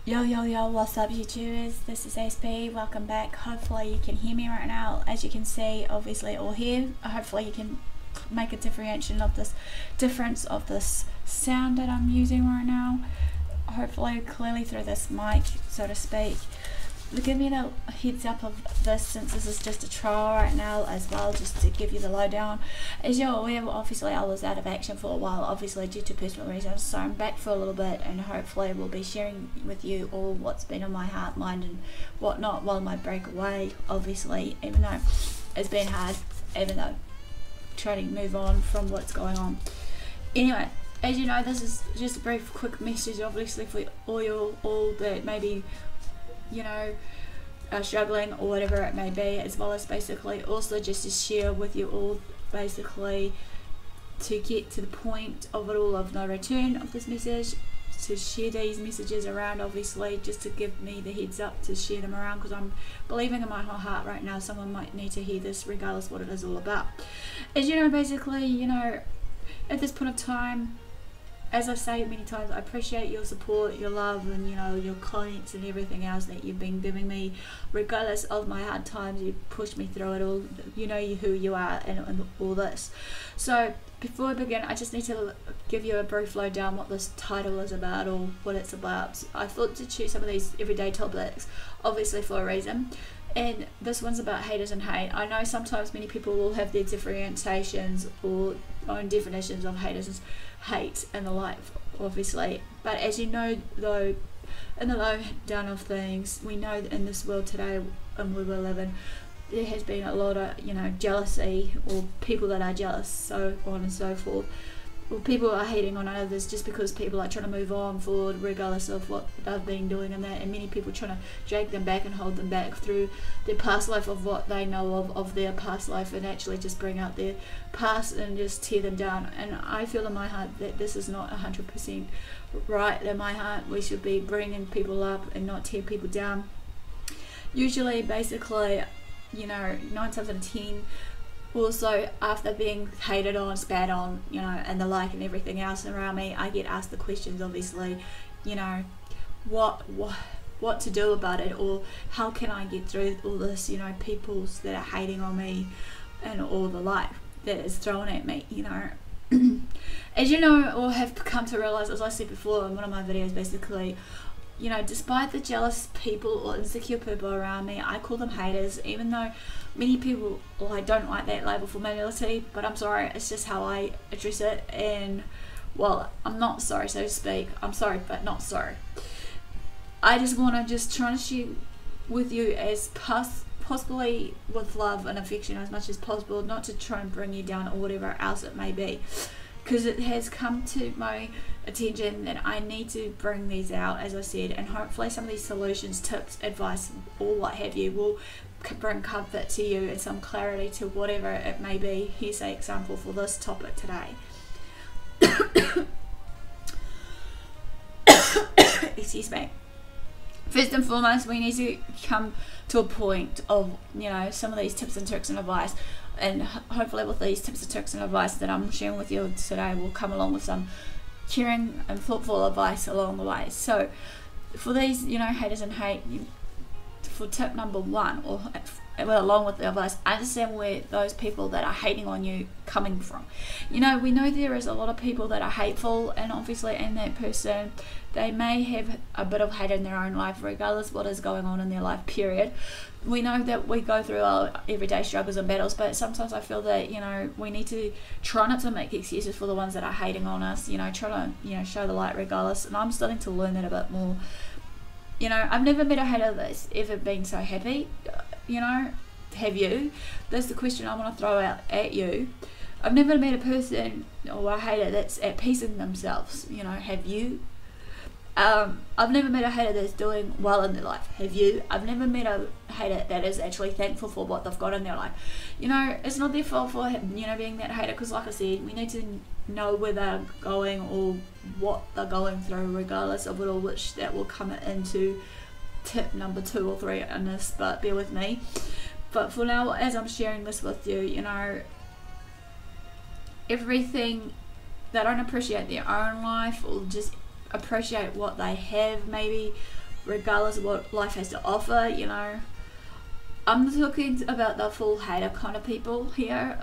Yo, what's up YouTubers? This is Aspie, welcome back. Hopefully you can hear me right now. As you can see, obviously, or hear, hopefully you can make a differentiation of this sound that I'm using right now. Hopefully clearly through this mic, so to speak. Give me a heads up of this, since this is just a trial right now as well, just to give you the lowdown. As you're aware, obviously I was out of action for a while, obviously due to personal reasons, so I'm back for a little bit, and hopefully we'll be sharing with you all what's been on my heart, mind and whatnot while my break away, obviously, even though it's been hard, even though trying to move on from what's going on. Anyway, as you know, this is just a brief quick message, obviously, for all that maybe, you know, struggling or whatever it may be, as well as basically also just to share with you all, basically to get to the point of it all, of no return of this message, to share these messages around, obviously just to give me the heads up to share them around, because I'm believing in my whole heart right now someone might need to hear this regardless what it is all about. As you know, basically, you know, at this point of time, as I say many times, I appreciate your support, your love, and you know, your comments and everything else that you've been giving me, regardless of my hard times. You pushed me through it all. You know who you are, and all this. So before I begin, I just need to give you a brief lowdown what this title is about, or what it's about. I thought to choose some of these everyday topics, obviously for a reason. And this one's about haters and hate. I know sometimes many people will have their differentiations or own definitions of haters and hate and the like, obviously. But as you know, though, in the low down of things, we know that in this world today, and we will live in, there has been a lot of, you know, jealousy, or people that are jealous, so on and so forth. Well, people are hating on others just because people are trying to move on forward regardless of what they've been doing, and that, and many people trying to drag them back and hold them back through their past life, of what they know of their past life, and actually just bring out their past and just tear them down. And I feel in my heart that this is not 100% right. In my heart, we should be bringing people up and not tear people down. Usually, basically, you know, 9 times out of 10, also after being hated on, spat on, you know, and the like, and everything else around me, I get asked the questions, obviously, you know, what to do about it, or how can I get through all this, you know, people's that are hating on me and all the like that is thrown at me, you know. As you know, or have come to realize, as I said before in one of my videos, basically, you know, despite the jealous people or insecure people around me, I call them haters, even though many people, well, I don't like that label for familiarity, but I'm sorry, it's just how I address it. And well, I'm not sorry, so to speak. I'm sorry, but not sorry. I just want to try to share with you as possibly with love and affection as much as possible, not to try and bring you down or whatever else it may be, because it has come to my attention that I need to bring these out, as I said, and hopefully some of these solutions, tips, advice, or what have you will bring comfort to you and some clarity to whatever it may be. Here's an example for this topic today. Excuse me. First and foremost, we need to come to a point of, you know, some of these tips and tricks and advice, and hopefully with these tips and tricks and advice that I'm sharing with you today will come along with some caring and thoughtful advice along the way. So for these, you know, haters and hate, for tip number 1, or well, along with the advice, understand where those people that are hating on you coming from. You know, we know there is a lot of people that are hateful, and obviously in that person, they may have a bit of hate in their own life, regardless what is going on in their life, period. We know that we go through our everyday struggles and battles, but sometimes I feel that, you know, we need to try not to make excuses for the ones that are hating on us, you know, try to, you know, show the light regardless. And I'm starting to learn that a bit more. You know, I've never met a hater that's ever been so happy. You know, have you? That's the question I want to throw out at you. I've never met a person or a hater that's at peace in themselves. You know, have you? I've never met a hater that's doing well in their life. Have you? I've never met a hater that is actually thankful for what they've got in their life. You know, it's not their fault for, you know, being that hater, because like I said, we need to know where they're going or what they're going through, regardless of it all, which that will come into tip number 2 or 3 in this, but bear with me. But for now, as I'm sharing this with you, you know, everything, they don't appreciate their own life, or just appreciate what they have, maybe regardless of what life has to offer, you know. I'm talking about the full hater kind of people here.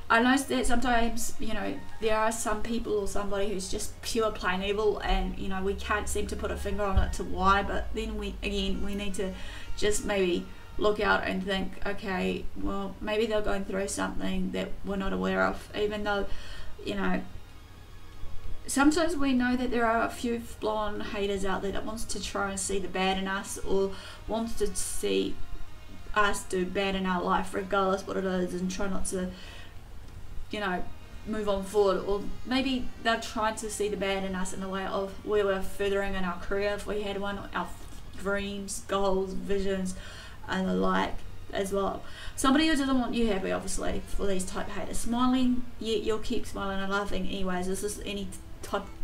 I know that sometimes, you know, there are some people or somebody who's just pure plain evil, and, you know, we can't seem to put a finger on it to why, but then we need to just maybe look out and think, okay, well, maybe they're going through something that we're not aware of, even though, you know, sometimes we know that there are a few full-on haters out there that wants to try and see the bad in us, or wants to see us do bad in our life regardless what it is, and try not to, you know, move on forward. Or maybe they're trying to see the bad in us in the way of where we're furthering in our career, if we had one, our dreams, goals, visions, and the like as well. Somebody who doesn't want you happy, obviously, for these type haters. Smiling, yet you'll keep smiling and laughing anyways. This is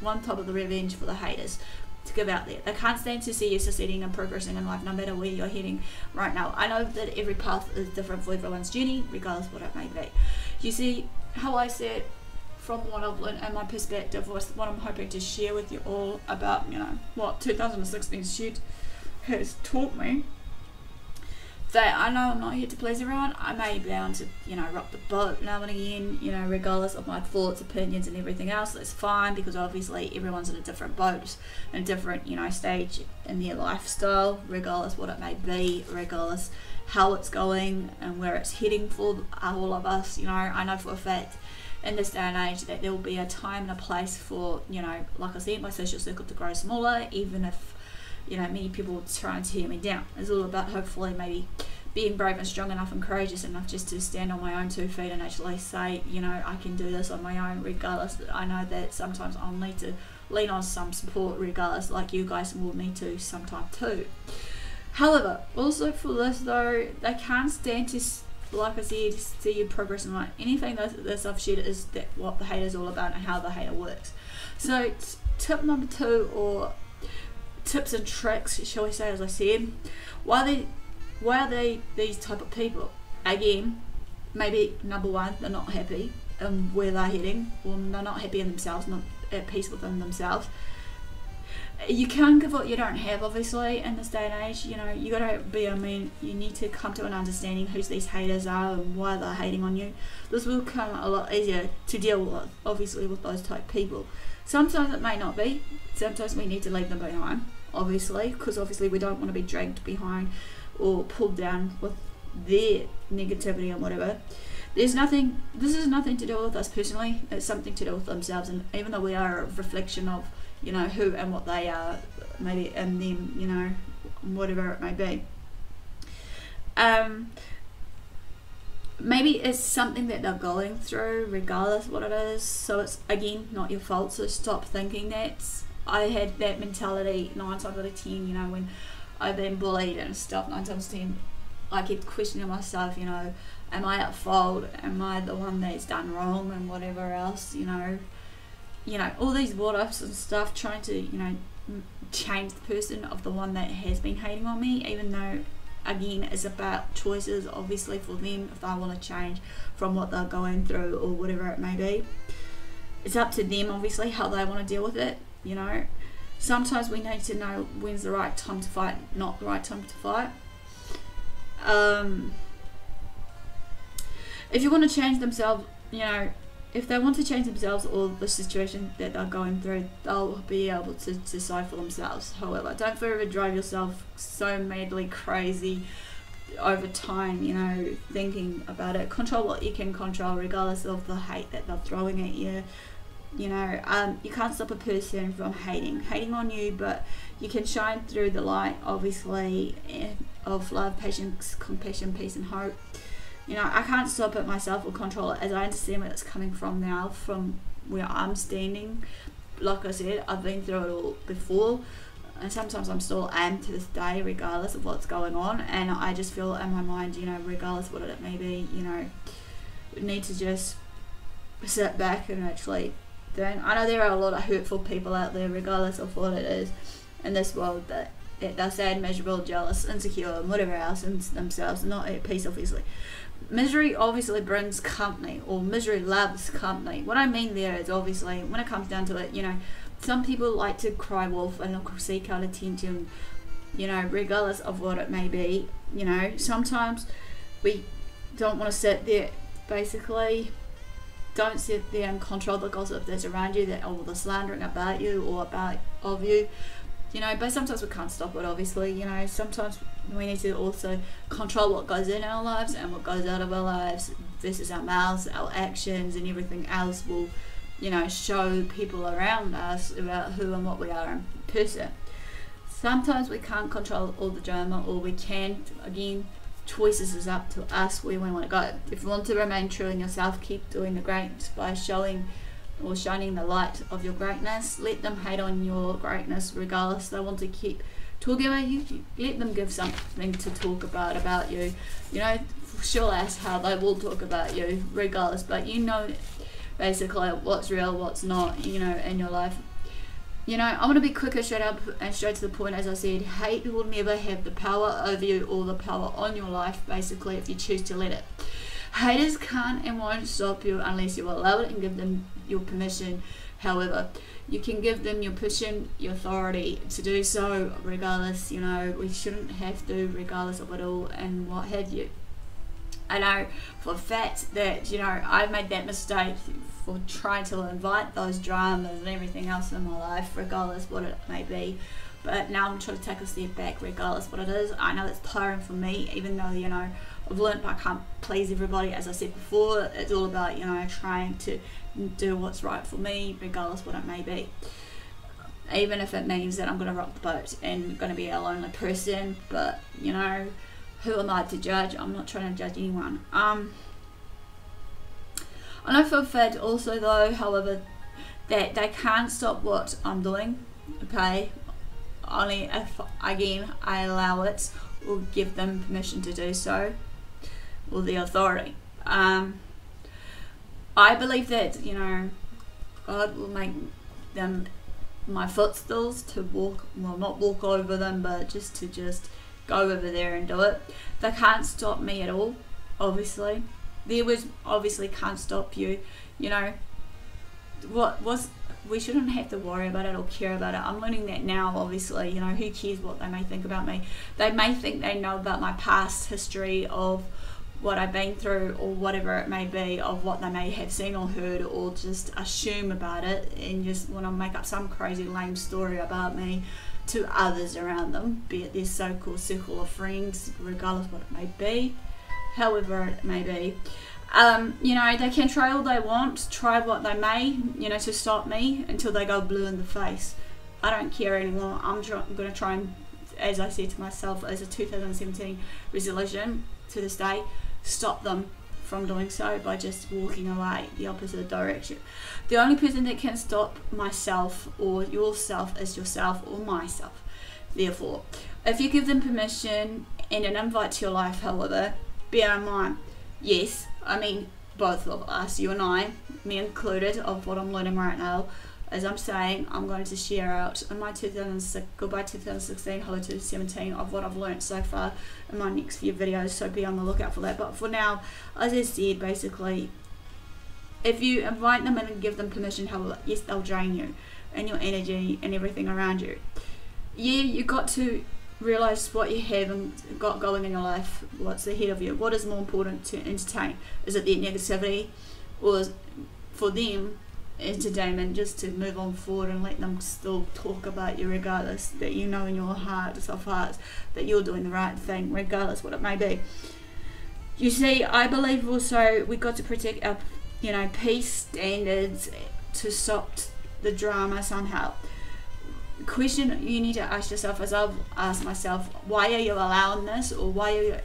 one type of the revenge for the haters to give out there. They can't stand to see you succeeding and progressing in life, no matter where you're heading right now. I know that every path is different for everyone's journey, regardless of what it may be. You see, how I see it from what I've learned and my perspective was what I'm hoping to share with you all about, you know, what 2016 shit has taught me. That I know I'm not here to please everyone. I may be able to, you know, rock the boat now and again, you know, regardless of my thoughts, opinions, and everything else. That's fine, because obviously everyone's in a different boat and different, you know, stage in their lifestyle, regardless what it may be, regardless how it's going and where it's heading for all of us. You know, I know for a fact in this day and age that there will be a time and a place for, you know, like I said, my social circle to grow smaller, even if, you know, many people trying to tear me down. It's all about hopefully maybe being brave and strong enough and courageous enough just to stand on my own 2 feet and actually say, you know, I can do this on my own, regardless. I know that sometimes I'll need to lean on some support, regardless, like you guys will need to sometime too. However, also for this though, they can't stand to, like I said, see you progressing. Like anything that I've shared is that what the hater is all about and how the hater works. So tip number 2, or tips and tricks, shall we say, as I said, why are they these type of people? Again, maybe number 1, they're not happy where they're heading, or they're not happy in themselves, not at peace within themselves. You can't give what you don't have, obviously, in this day and age. You know, you gotta be, you need to come to an understanding who these haters are and why they're hating on you. This will come a lot easier to deal with, obviously, with those type of people. Sometimes it may not be. Sometimes we need to leave them behind, obviously, because obviously we don't want to be dragged behind or pulled down with their negativity and whatever. This is nothing to do with us personally. It's something to do with themselves, and even though we are a reflection of, you know, who and what they are, maybe in them, you know, whatever it may be. Maybe it's something that they're going through, regardless what it is. So it's, again, not your fault. So stop thinking that. I had that mentality 9 times out of 10, you know, when I've been bullied and stuff. 9 times 10, I kept questioning myself, you know, am I at fault? Am I the one that's done wrong and whatever else, you know, all these what ifs and stuff, trying to, you know, change the person of the one that has been hating on me, even though, again, it's about choices, obviously, for them if they want to change from what they're going through or whatever it may be. It's up to them, obviously, how they want to deal with it, you know. Sometimes we need to know when's the right time to fight, not the right time to fight. If you want to change themselves, you know, if they want to change themselves or the situation that they're going through, they'll be able to decide for themselves. However, don't forever drive yourself so madly crazy over time, you know, thinking about it. Control what you can control, regardless of the hate that they're throwing at you. You know, you can't stop a person from hating on you, but you can shine through the light, obviously, of love, patience, compassion, peace, and hope. You know, I can't stop it myself or control it, as I understand where it's coming from now, from where I'm standing. Like I said, I've been through it all before, and sometimes I'm still am to this day, regardless of what's going on. And I just feel in my mind, you know, regardless of what it may be, you know, we need to just sit back and actually think. I know there are a lot of hurtful people out there, regardless of what it is in this world, that they're sad, miserable, jealous, insecure, and whatever else in themselves, not at peace, obviously. Misery obviously brings company, or misery loves company. What I mean there is, obviously, when it comes down to it, you know, some people like to cry wolf and look, seek out attention, you know, regardless of what it may be. You know, sometimes we don't want to sit there, basically don't sit there and control the gossip that's around you, that all the slandering about you or about of you, you know, but sometimes we can't stop it, obviously. You know, sometimes we need to also control what goes in our lives and what goes out of our lives versus our mouths. Our actions and everything else will, you know, show people around us about who and what we are in person. Sometimes we can't control all the drama, or we can. Again, choices is up to us where we want to go. If you want to remain true in yourself, keep doing the great by showing or shining the light of your greatness. Let them hate on your greatness regardless. They want to keep talking about you, let them give something to talk about you. You know, sure as how they will talk about you regardless, but you know basically what's real, what's not, you know, in your life. You know, I want to be quicker, straight up and straight to the point. As I said, hate will never have the power over you or the power on your life, basically, if you choose to let it. Haters can't and won't stop you unless you allow it and give them your permission. However, you can give them your permission, your authority to do so regardless. You know, we shouldn't have to, regardless of it all and what have you. I know for a fact that, you know, I made that mistake for trying to invite those dramas and everything else in my life, regardless what it may be. But now I'm trying to take a step back, regardless what it is. I know it's tiring for me, even though, you know, I've learned I can't please everybody. As I said before, it's all about, you know, trying to do what's right for me, regardless what it may be. Even if it means that I'm going to rock the boat and going to be a lonely person, but, you know, who am I to judge? I'm not trying to judge anyone. I know for a fact also though, however, that they can't stop what I'm doing, okay? Only if, again, I allow it or give them permission to do so, or the authority. I believe that, you know, God will make them my footstools to walk, well, not walk over them, but just go over there and do it. They can't stop me at all, obviously. There was obviously can't stop you. You know, we shouldn't have to worry about it or care about it. I'm learning that now, obviously. You know, who cares what they may think about me? They may think they know about my past history of what I've been through or whatever it may be, of what they may have seen or heard, or just assume about it and just want to make up some crazy lame story about me to others around them, be it their so-called circle of friends, regardless what it may be, however it may be. You know, they can try all they want, try what they may, you know, to stop me until they go blue in the face. I don't care anymore. I'm going to try and, as I said to myself, as a 2017 resolution to this day, stop them from doing so by just walking away the opposite direction. The only person that can stop myself or yourself is yourself or myself. Therefore, if you give them permission and an invite to your life, however, bear in mind, yes, I mean both of us, you and I, me included, of what I'm learning right now. As I'm saying, I'm going to share out in my goodbye 2016, hello 2017, of what I've learned so far in my next few videos, so be on the lookout for that. But for now, as I said, basically, if you invite them in and give them permission, however, yes, they'll drain you and your energy and everything around you. Yeah, you got to realize what you have and got going in your life, what's ahead of you, what is more important to entertain. Is it their negativity, or is for them entertainment, just to move on forward and let them still talk about you regardless, that you know in your heart of hearts that you're doing the right thing regardless what it may be. You see, I believe also we got to protect our, you know, peace standards to stop the drama somehow. Question you need to ask yourself, as I've asked myself, why are you allowing this, or why are you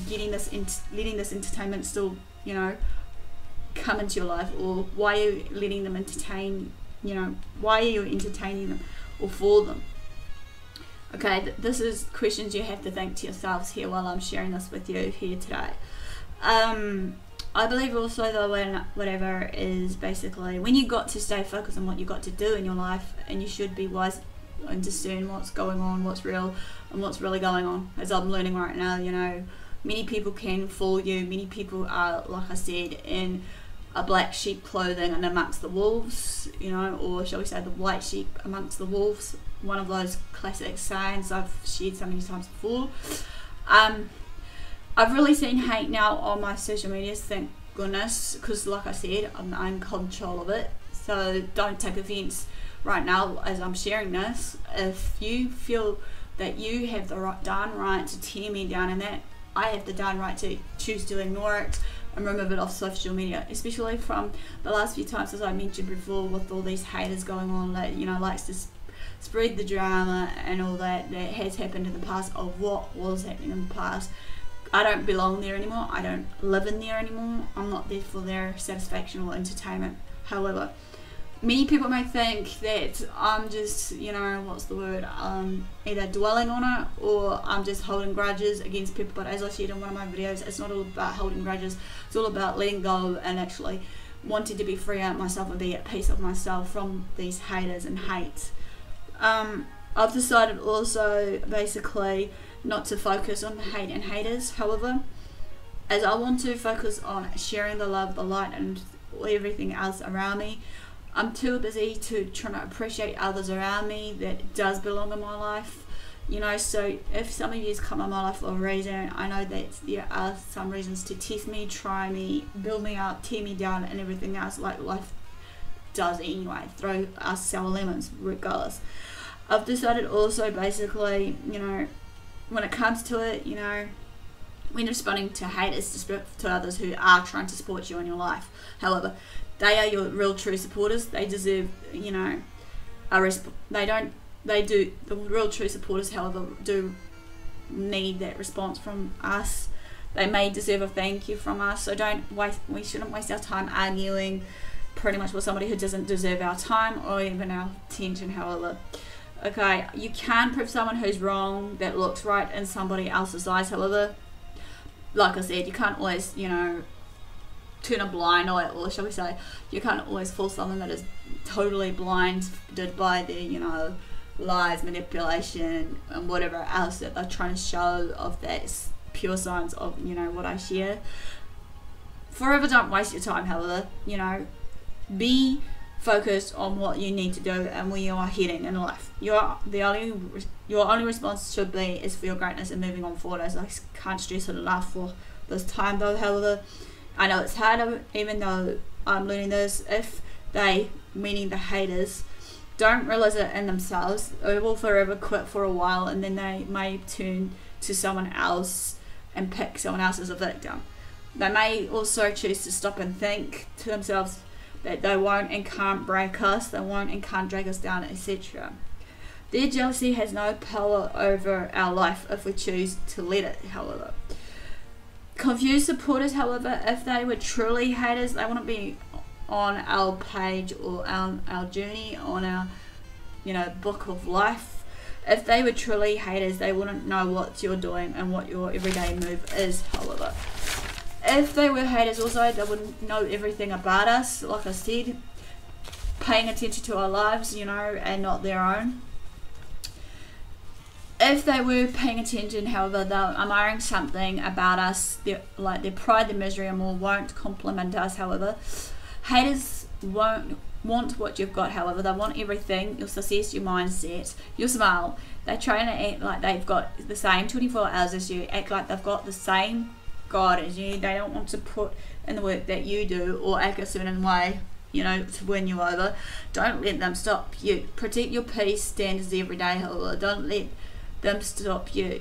getting this letting this entertainment still, you know, come into your life, or why are you letting them entertain, you know, why are you entertaining them or for them? Okay, this is questions you have to think to yourselves here while I'm sharing this with you here today. I believe also though, when whatever is basically, when you got to stay focused on what you got to do in your life, and you should be wise and discern what's going on, what's real and what's really going on, as I'm learning right now. You know, many people can fool you, many people are, like I said, in a black sheep clothing and amongst the wolves, you know, or shall we say the white sheep amongst the wolves, one of those classic sayings I've shared so many times before. I've really seen hate now on my social medias, thank goodness, because like I said, I'm in control of it, so don't take offense right now as I'm sharing this. If you feel that you have the darn right to tear me down, and that I have the darn right to choose to ignore it and remove it off social media, especially from the last few times, as I mentioned before, with all these haters going on that, you know, likes to spread the drama and all that has happened in the past, of what was happening in the past. I don't belong there anymore. I don't live in there anymore. I'm not there for their satisfaction or entertainment. However, many people may think that I'm just, you know, what's the word, either dwelling on it or I'm just holding grudges against people. But as I said in one of my videos, it's not all about holding grudges. It's all about letting go and actually wanting to be free out myself and be at peace of myself from these haters and hate. I've decided also basically not to focus on the hate and haters, however, as I want to focus on sharing the love, the light and everything else around me. I'm too busy to try to appreciate others around me that does belong in my life, you know. So if some of you come in my life for a reason, I know that there are some reasons to test me, try me, build me up, tear me down and everything else, like life does anyway, throw us sour lemons regardless. I've decided also basically, you know, when it comes to it, you know, when responding to hate is to others who are trying to support you in your life. However, they are your real true supporters. They deserve, you know, the real true supporters, however, do need that response from us. They may deserve a thank you from us, so we shouldn't waste our time arguing pretty much with somebody who doesn't deserve our time or even our attention, however. Okay, you can prove someone who's wrong that looks right in somebody else's eyes, however, like I said, you can't always, you know, turn a blind eye, or shall we say, you can't always fool someone that is totally blinded by their, you know, lies, manipulation, and whatever else that they're trying to show of that pure science of, you know, what I share. Forever don't waste your time, however, you know, be focused on what you need to do and where you are heading in life. Your only response should be is for your greatness and moving on forward, as I can't stress it enough for this time though. However, I know it's harder, even though I'm learning this. If they, meaning the haters, don't realize it in themselves, they will forever quit for a while, and then they may turn to someone else and pick someone else as a victim. They may also choose to stop and think to themselves that they won't and can't break us, they won't and can't drag us down, etc. Their jealousy has no power over our life if we choose to let it, however. Confused supporters, however, if they were truly haters, they wouldn't be on our page or our journey, on our, you know, book of life. If they were truly haters, they wouldn't know what you're doing and what your everyday move is, however. If they were haters also, they wouldn't know everything about us, like I said, paying attention to our lives, you know, and not their own. If they were paying attention, however, they're admiring something about us, like their pride, their misery, and more, won't compliment us, however. Haters won't want what you've got, however. They want everything, your success, your mindset, your smile. They try to act like they've got the same 24 hours as you, act like they've got the same God as you. They don't want to put in the work that you do or act a certain way, you know, to win you over. Don't let them stop you. Protect your peace standards every day, however. Don't let them stop you.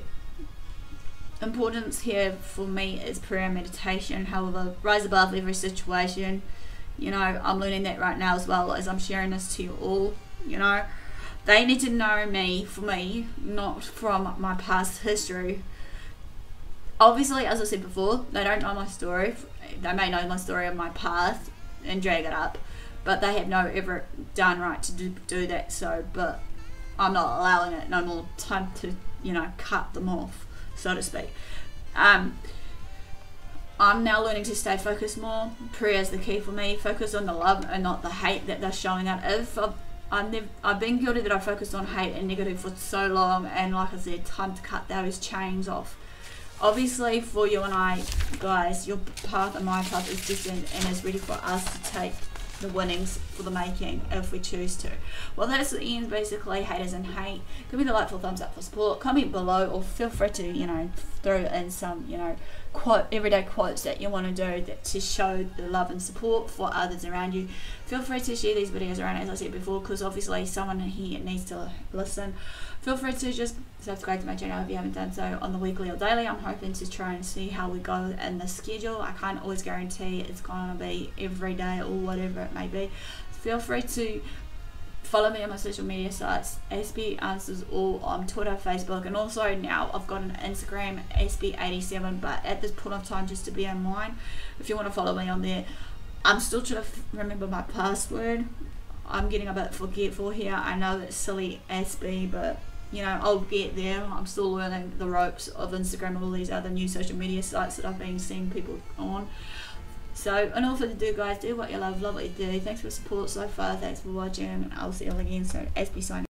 Importance here for me is prayer and meditation, however. Rise above every situation. You know, I'm learning that right now as well as I'm sharing this to you all. You know, they need to know me for me, not from my past history. Obviously, as I said before, they don't know my story. They may know my story of my past and drag it up, but they have no ever done right to do that. So, but I'm not allowing it no more time to, you know, cut them off, so to speak. I'm now learning to stay focused more. Prayer is the key for me. Focus on the love and not the hate that they're showing out. If I've been guilty that I focused on hate and negative for so long, and like I said, time to cut those chains off Obviously for you and I, guys, your path and my path is different and is ready for us to take the winnings for the making if we choose to. Well, that's the end. Basically, haters and hate, give me the like for thumbs up for support, comment below, or feel free to, you know, throw in some, you know, everyday quotes that you want to do that to show the love and support for others around you. Feel free to share these videos around, as I said before, because obviously someone here needs to listen. Feel free to just subscribe to my channel if you haven't done so on the weekly or daily. I'm hoping to try and see how we go in the schedule. I can't always guarantee it's going to be every day or whatever it may be. Feel free to follow me on my social media sites, AspieAnswersAll on Twitter, Facebook, and also now I've got an Instagram, Aspie87, but at this point of time, just to be in mind, if you want to follow me on there. I'm still trying to remember my password. I'm getting a bit forgetful here. I know it's silly Aspie, but you know, I'll get there. I'm still learning the ropes of Instagram and all these other new social media sites that I've been seeing people on. So, in all further ado, guys, do what you love what you do. Thanks for the support so far. Thanks for watching. I'll see you all again. So, Aspie signing.